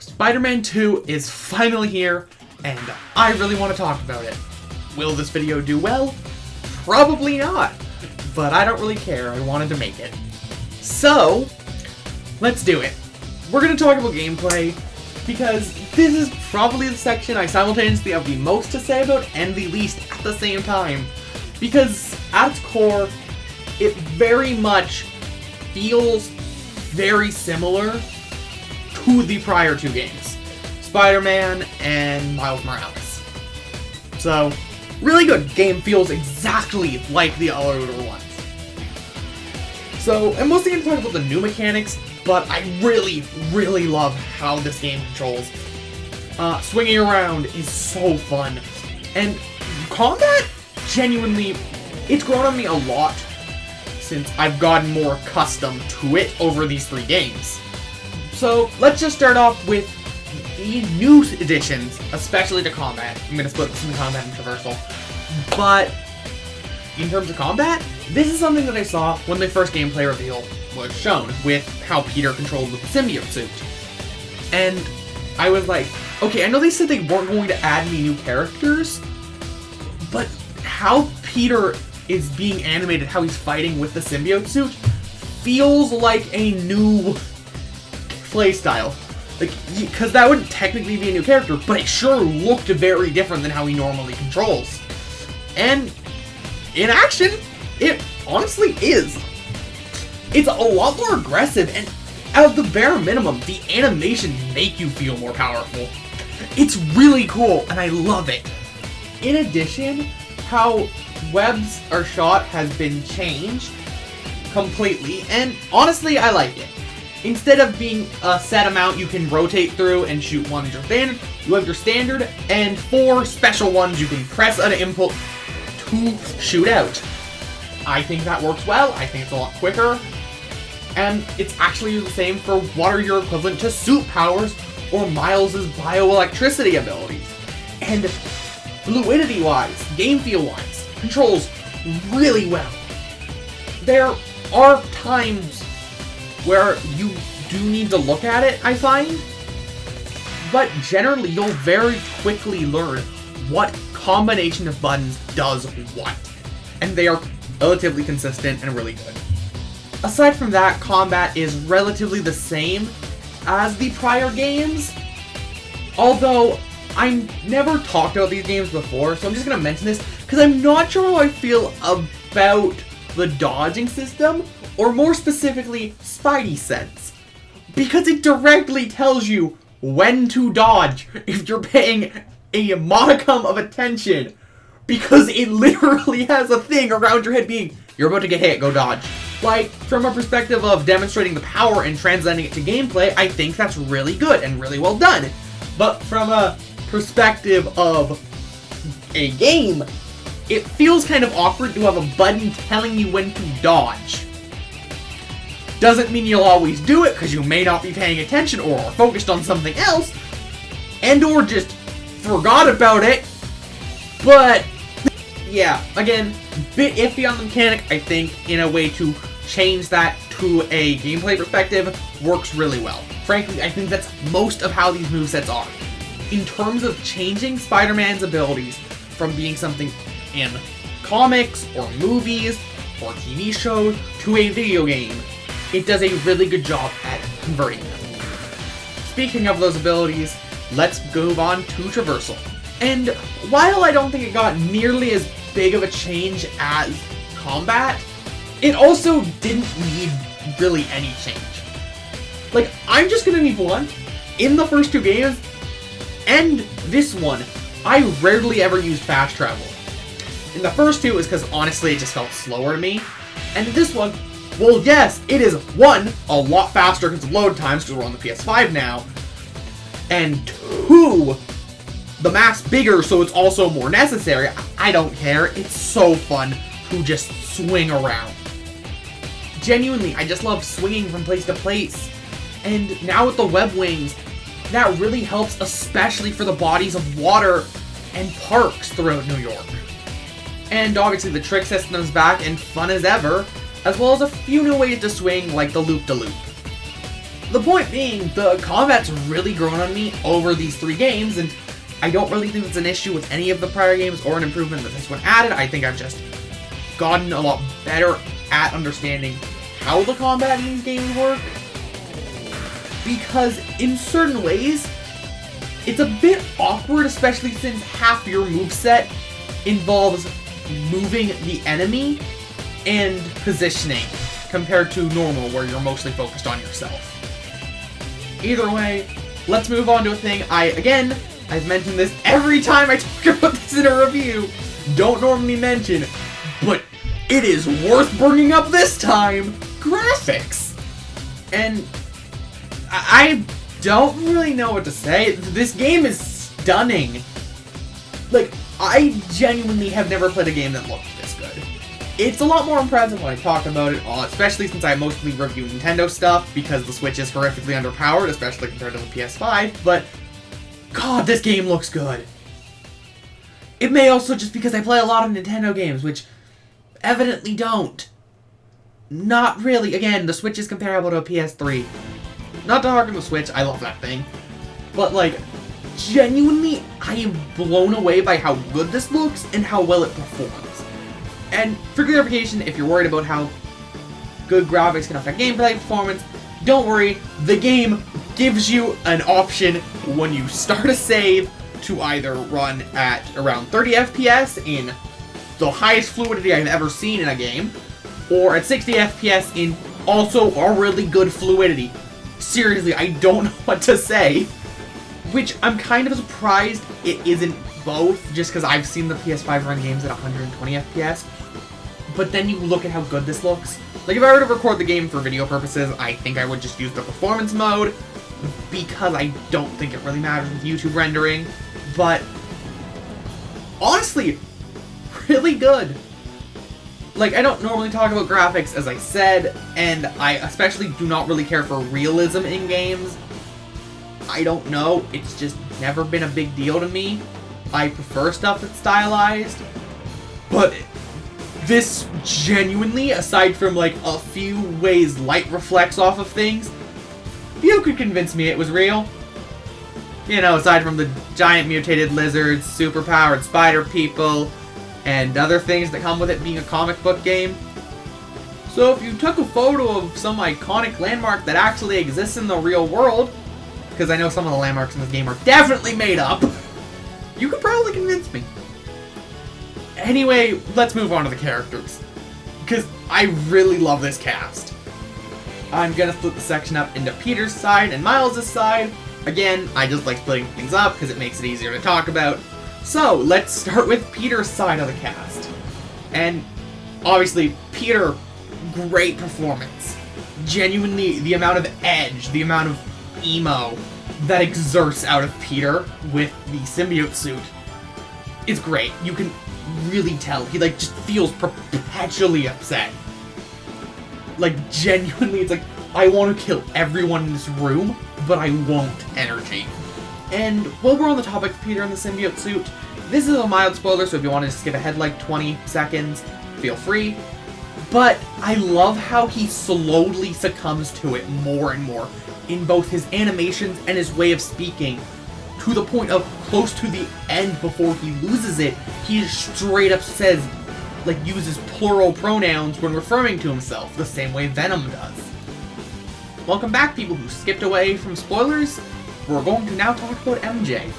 Spider-Man 2 is finally here, and I really want to talk about it. Will this video do well? Probably not, but I don't really care. I wanted to make it. So, let's do it. We're going to talk about gameplay, because this is probably the section I simultaneously have the most to say about and the least at the same time. Because at its core, it very much feels very similar to the prior two games, Spider-Man and Miles Morales. So, really good. Game feels exactly like the other ones. So, I'm mostly going to talk about the new mechanics, but I really, really love how this game controls. Swinging around is so fun, and combat, genuinely, it's grown on me a lot since I've gotten more accustomed to it over these three games. So, let's just start off with the new additions, especially to combat. I'm going to split this into combat and traversal. But, in terms of combat, this is something that I saw when the first gameplay reveal was shown, with how Peter controlled with the symbiote suit. And I was like, okay, I know they said they weren't going to add any new characters, but how Peter is being animated, how he's fighting with the symbiote suit, feels like a new playstyle. Like, because that wouldn't technically be a new character, but it sure looked very different than how he normally controls. And in action, it honestly is. It's a lot more aggressive, and at the bare minimum, the animations make you feel more powerful. It's really cool, and I love it. In addition, how webs are shot has been changed completely, and honestly, I like it. Instead of being a set amount you can rotate through and shoot one at your standard, you have your standard and 4 special ones you can press an input to shoot out. I think that works well. I think it's a lot quicker. And it's actually the same for what are your equivalent to suit powers or Miles' bioelectricity abilities. And fluidity-wise, game feel-wise, controls really well. There are times where you do need to look at it, I find, but generally you'll very quickly learn what combination of buttons does what, and they are relatively consistent and really good. Aside from that, combat is relatively the same as the prior games, although I've never talked about these games before, so I'm just going to mention this, because I'm not sure how I feel about the dodging system, or more specifically, Spidey sense, because it directly tells you when to dodge if you're paying a modicum of attention, because it literally has a thing around your head being, you're about to get hit, go dodge. Like, from a perspective of demonstrating the power and translating it to gameplay, I think that's really good and really well done. But from a perspective of a game, it feels kind of awkward to have a button telling you when to dodge. Doesn't mean you'll always do it, because you may not be paying attention or are focused on something else, and or just forgot about it, but yeah, again, bit iffy on the mechanic. I think in a way to change that to a gameplay perspective works really well. Frankly, I think that's most of how these movesets are. In terms of changing Spider-Man's abilities from being something in comics or movies or TV shows to a video game, it does a really good job at converting them. Speaking of those abilities, let's move on to traversal. And while I don't think it got nearly as big of a change as combat, it also didn't need really any change. Like, I'm just gonna be blunt, in the first two games, and this one, I rarely ever used fast travel. In the first two, is because honestly it just felt slower to me, and in this one, well, yes, it is, one, a lot faster because of load times, because we're on the PS5 now, and two, the map's bigger, so it's also more necessary. I don't care. It's so fun to just swing around. Genuinely, I just love swinging from place to place. And now with the web wings, that really helps, especially for the bodies of water and parks throughout New York. And obviously the trick system's back and fun as ever, as well as a few new ways to swing, like the loop-de-loop. The point being, the combat's really grown on me over these 3 games, and I don't really think it's an issue with any of the prior games or an improvement that this one added. I think I've just gotten a lot better at understanding how the combat in these games work. Because in certain ways, it's a bit awkward, especially since half your moveset involves moving the enemy and positioning, compared to normal, where you're mostly focused on yourself. Either way, let's move on to a thing I've mentioned this every time I talk about this in a review, don't normally mention, but it is worth bringing up this time, graphics. And I don't really know what to say. This game is stunning. Like, I genuinely have never played a game that looked this good. It's a lot more impressive when I talk about it, especially since I mostly review Nintendo stuff, because the Switch is horrifically underpowered, especially compared to the PS5, but God, this game looks good. It may also just because I play a lot of Nintendo games, which evidently don't. Not really. Again, the Switch is comparable to a PS3. Not to hark on the Switch, I love that thing. But, like, genuinely, I am blown away by how good this looks and how well it performs. And for clarification, if you're worried about how good graphics can affect gameplay performance, don't worry, the game gives you an option when you start a save to either run at around 30 FPS in the highest fluidity I've ever seen in a game, or at 60 FPS in also a really good fluidity. Seriously, I don't know what to say. Which I'm kind of surprised it isn't both, just because I've seen the PS5 run games at 120 FPS. But then you look at how good this looks. Like, if I were to record the game for video purposes, I think I would just use the performance mode, because I don't think it really matters with YouTube rendering. But honestly, really good. Like, I don't normally talk about graphics, as I said, and I especially do not really care for realism in games. I don't know, it's just never been a big deal to me. I prefer stuff that's stylized, but this genuinely, aside from like a few ways light reflects off of things, you could convince me it was real. You know, aside from the giant mutated lizards, superpowered spider people, and other things that come with it being a comic book game. So if you took a photo of some iconic landmark that actually exists in the real world, because I know some of the landmarks in this game are definitely made up, you could probably convince me. Anyway, let's move on to the characters, because I really love this cast. I'm gonna split the section up into Peter's side and Miles' side. Again, I just like splitting things up because it makes it easier to talk about. So, let's start with Peter's side of the cast. And, obviously, Peter, great performance. Genuinely, the amount of edge, the amount of emo that exerts out of Peter with the symbiote suit is great. You can really tell. He, like, just feels perpetually upset. Like, genuinely, it's like, I want to kill everyone in this room, but I won't energy. And while we're on the topic of Peter and the symbiote suit, this is a mild spoiler, so if you want to skip ahead like 20 seconds, feel free. But I love how he slowly succumbs to it more and more in both his animations and his way of speaking, to the point of close to the end before he loses it, he straight up says, like, uses plural pronouns when referring to himself, the same way Venom does. Welcome back, people who skipped away from spoilers. We're going to now talk about MJ.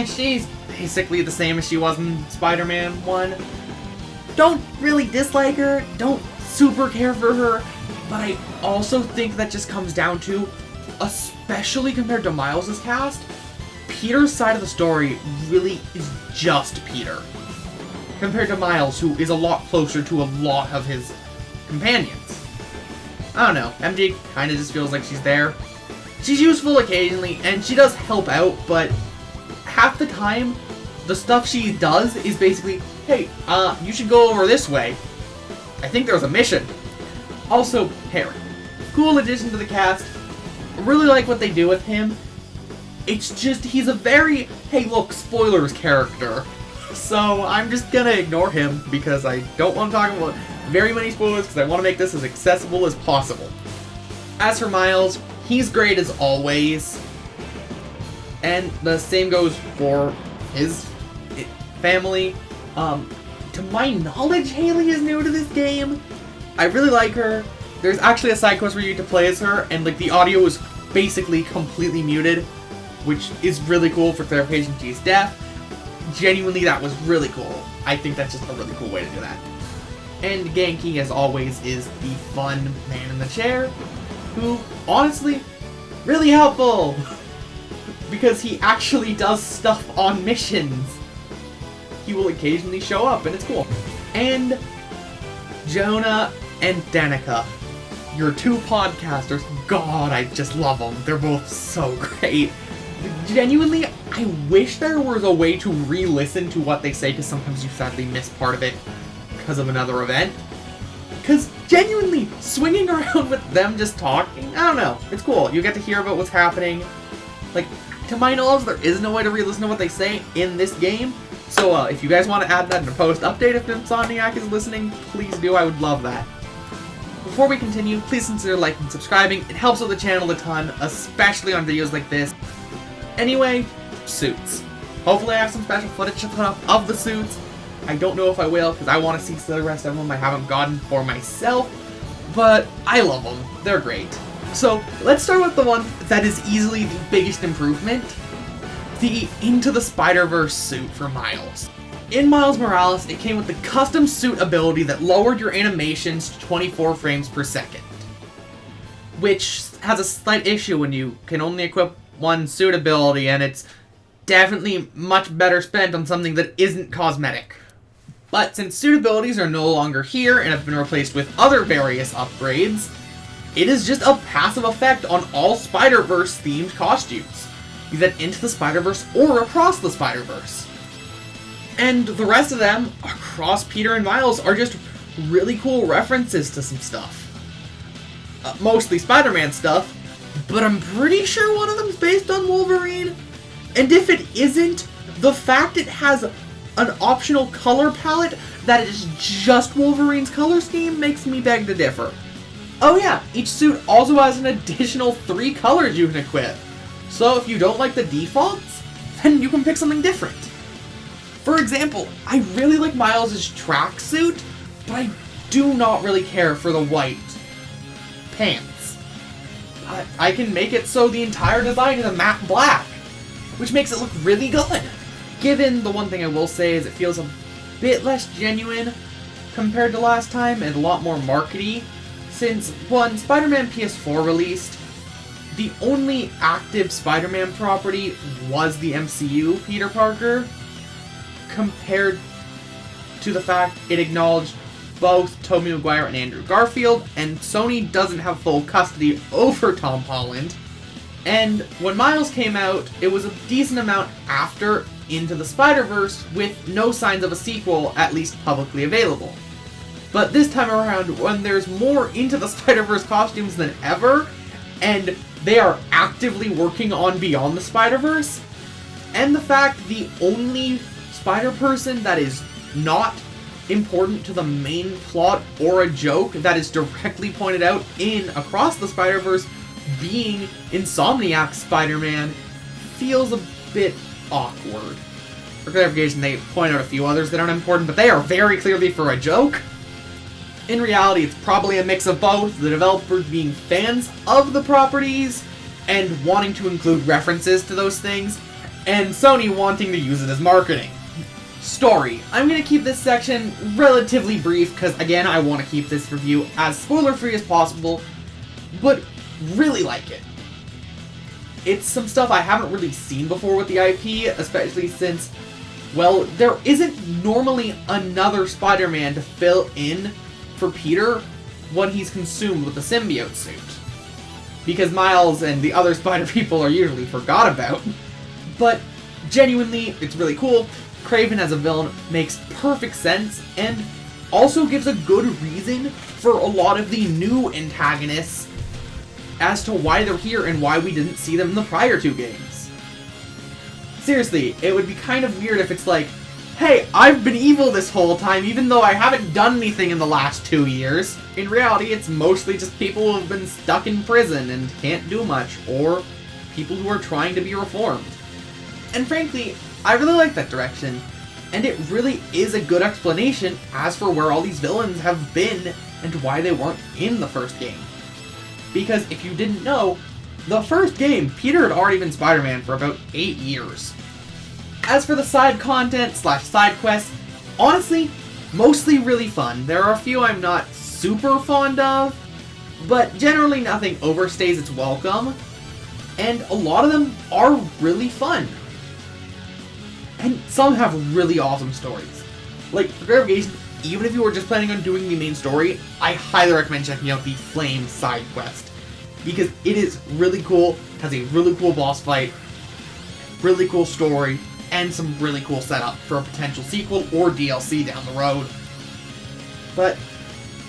She's basically the same as she was in Spider-Man 1. Don't really dislike her, don't super care for her, but I also think that just comes down to, especially compared to Miles' cast, Peter's side of the story really is just Peter, compared to Miles, who is a lot closer to a lot of his companions. I don't know, MJ kinda just feels like she's there. She's useful occasionally, and she does help out, but half the time, the stuff she does is basically, hey, you should go over this way. I think there's a mission. Also, Harry. Cool addition to the cast. I really like what they do with him. It's just, he's a very, hey look, spoilers character. So I'm just gonna ignore him because I don't want to talk about very many spoilers because I want to make this as accessible as possible. As for Miles, He's great as always. And the same goes for his family. To my knowledge, Haley is new to this game. I really like her. There's actually a side quest where you get to play as her, and like the audio is basically completely muted, which is really cool for clarification. She's deaf. Genuinely, that was really cool. I think that's just a really cool way to do that. And Genki, as always, is the fun man in the chair, who, honestly, really helpful, because he actually does stuff on missions. He will occasionally show up, and it's cool. And Jonah and Danica, your two podcasters, God, I just love them. They're both so great. Genuinely, I wish there was a way to re-listen to what they say, because sometimes you sadly miss part of it because of another event. Because genuinely, swinging around with them just talking, I don't know, it's cool. You get to hear about what's happening. Like, to my knowledge, there is no way to re-listen to what they say in this game. So if you guys want to add that in a post-update, if Insomniac is listening, please do. I would love that. Before we continue, please consider liking and subscribing. It helps with the channel a ton, especially on videos like this. Anyway, suits. Hopefully I have some special footage to put up of the suits. I don't know if I will, because I want to see the rest of them. I haven't gotten for myself, but I love them. They're great. So, let's start with the one that is easily the biggest improvement. The Into the Spider-Verse suit for Miles. In Miles Morales, it came with the custom suit ability that lowered your animations to 24 frames per second. Which has a slight issue when you can only equip one suit ability, and it's definitely much better spent on something that isn't cosmetic. But since suit abilities are no longer here and have been replaced with other various upgrades, it is just a passive effect on all Spider-Verse themed costumes, be that Into the Spider-Verse or Across the Spider-Verse. And the rest of them, across Peter and Miles, are just really cool references to some stuff. Mostly Spider-Man stuff, but I'm pretty sure one of them's based on Wolverine. And if it isn't, the fact it has an optional color palette that is just Wolverine's color scheme makes me beg to differ. Oh yeah, each suit also has an additional 3 colors you can equip. So if you don't like the defaults, then you can pick something different. For example, I really like Miles' tracksuit, but I do not really care for the white pants. I can make it so the entire design is a matte black, which makes it look really good. Given the one thing I will say is it feels a bit less genuine compared to last time and a lot more markety, since when Spider-Man PS4 released, the only active Spider-Man property was the MCU Peter Parker, compared to the fact it acknowledged both Tobey Maguire and Andrew Garfield, and Sony doesn't have full custody over Tom Holland. And when Miles came out, it was a decent amount after Into the Spider-Verse, with no signs of a sequel at least publicly available. But this time around, when there's more Into the Spider-Verse costumes than ever, and they are actively working on Beyond the Spider-Verse, and the fact the only Spider-Person that is not important to the main plot or a joke that is directly pointed out in Across the Spider-Verse being Insomniac's Spider-Man feels a bit awkward. For clarification, they point out a few others that aren't important, but they are very clearly for a joke. In reality, it's probably a mix of both, the developers being fans of the properties and wanting to include references to those things, and Sony wanting to use it as marketing. Story. I'm going to keep this section relatively brief because, again, I want to keep this review as spoiler-free as possible, but really like it. It's some stuff I haven't really seen before with the IP, especially since, well, there isn't normally another Spider-Man to fill in for Peter when he's consumed with the symbiote suit. Because Miles and the other Spider people are usually forgot about. But genuinely, it's really cool. Kraven as a villain makes perfect sense, and also gives a good reason for a lot of the new antagonists as to why they're here and why we didn't see them in the prior 2 games. Seriously, it would be kind of weird if it's like, hey, I've been evil this whole time even though I haven't done anything in the last 2 years. In reality, it's mostly just people who have been stuck in prison and can't do much, or people who are trying to be reformed. And frankly, I really like that direction, and it really is a good explanation as for where all these villains have been and why they weren't in the first game. Because if you didn't know, the first game, Peter had already been Spider-Man for about 8 years. As for the side content / side quests, honestly, mostly really fun. There are a few I'm not super fond of, but generally nothing overstays its welcome, and a lot of them are really fun. And some have really awesome stories. Like, for clarification, even if you were just planning on doing the main story, I highly recommend checking out the Flame side quest, because it is really cool, has a really cool boss fight, really cool story, and some really cool setup for a potential sequel or DLC down the road. But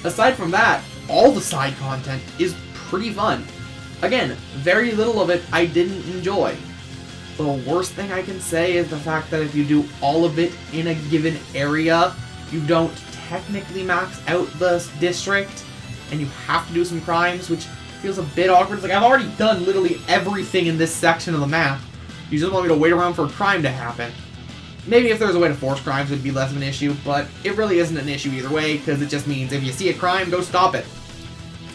aside from that, all the side content is pretty fun. Again, very little of it I didn't enjoy. The worst thing I can say is the fact that if you do all of it in a given area, you don't technically max out the district, and you have to do some crimes, which feels a bit awkward. It's like, I've already done literally everything in this section of the map. You just want me to wait around for a crime to happen. Maybe if there's a way to force crimes, it would be less of an issue, but it really isn't an issue either way, because it just means if you see a crime, go stop it.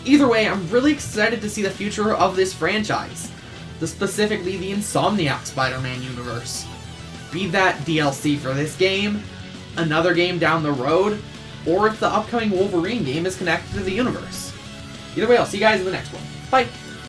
Either way, I'm really excited to see the future of this franchise, specifically the Insomniac Spider-Man universe. Be that DLC for this game, another game down the road, or if the upcoming Wolverine game is connected to the universe. Either way, I'll see you guys in the next one. Bye!